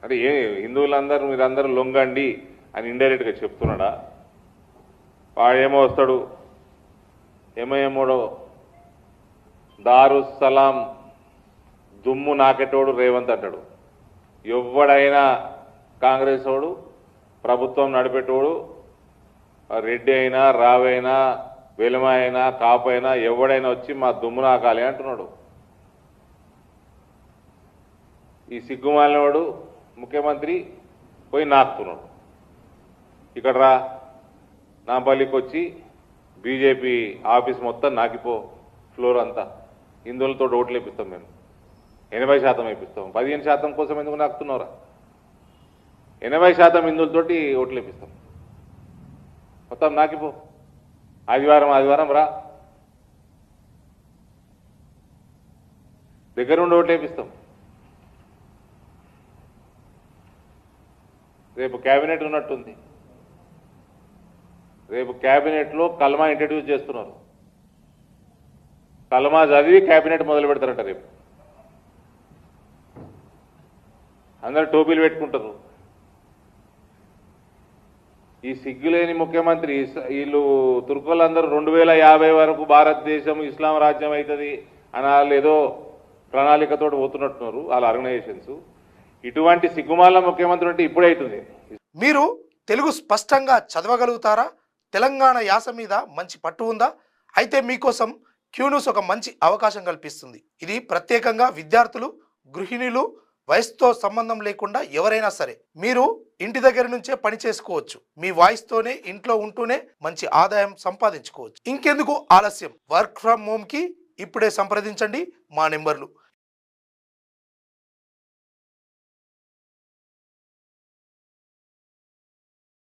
అంటే ఏ హిందువులందరూ మీరందరూ లొంగండి అని ఇండైరెక్ట్గా చెప్తున్నాడా? వాడేమో వస్తాడు ఏమో దారుస్సలాం దుమ్ము నాకెటోడు రేవంత్ అంటాడు. ఎవడైనా కాంగ్రెస్ వాడు ప్రభుత్వం నడిపేటోడు రెడ్డి అయినా రావైనా వెలుమ అయినా కాపైనా ఎవడైనా వచ్చి మా దుమ్ము నాకాలి అంటున్నాడు. ఈ సిగ్గుమాలినవాడు ముఖ్యమంత్రి పోయి నాకుతున్నాడు. ఇక్కడ రా నాంపల్లికి వచ్చి బీజేపీ ఆఫీస్ మొత్తం నాకిపో ఫ్లోర్ అంతా హిందువులతో ఓట్లు వేపిస్తాం, మేము 80% వేపిస్తాం. 15% కోసం ఎందుకు నాకుతున్నారా? 80% హిందువులతోటి ఓట్లు వేపిస్తాం, మొత్తం నాకిపో. ఆదివారం రా, దగ్గరుండి ఓట్లు వేపిస్తాం. రేపు క్యాబినెట్ ఉన్నట్టుంది. రేపు క్యాబినెట్లో కల్మా ఇంట్రడ్యూస్ చేస్తున్నారు. కల్మా చదివి క్యాబినెట్ మొదలు పెడతారంట రేపు. అందరు టోపీలు పెట్టుకుంటారు. ఈ సిగ్గులేని ముఖ్యమంత్రి వీళ్ళు తుర్కోళ్ళందరూ 2050 వరకు భారతదేశం ఇస్లాం రాజ్యం అవుతుంది అని వాళ్ళు ఏదో ప్రణాళికతో పోతున్నట్టున్నారు వాళ్ళ ఆర్గనైజేషన్స్. ఇటువంటి సిగ్గుమాల ముఖ్యమంత్రి అంటే ఇప్పుడే అవుతుంది. మీరు తెలుగు స్పష్టంగా చదవగలుగుతారా? తెలంగాణ యాస మీద మంచి పట్టు ఉందా? అయితే మీకోసం క్యూన్యూస్ ఒక మంచి అవకాశం కల్పిస్తుంది. ఇది ప్రత్యేకంగా విద్యార్థులు, గృహిణులు, వయసుతో సంబంధం లేకుండా ఎవరైనా సరే మీరు ఇంటి దగ్గర నుంచే పని చేసుకోవచ్చు. మీ వాయిస్తోనే ఇంట్లో ఉంటూనే మంచి ఆదాయం సంపాదించుకోవచ్చు. ఇంకెందుకు ఆలస్యం? వర్క్ ఫ్రమ్ హోమ్కి ఇప్పుడే సంప్రదించండి మా నెంబర్లు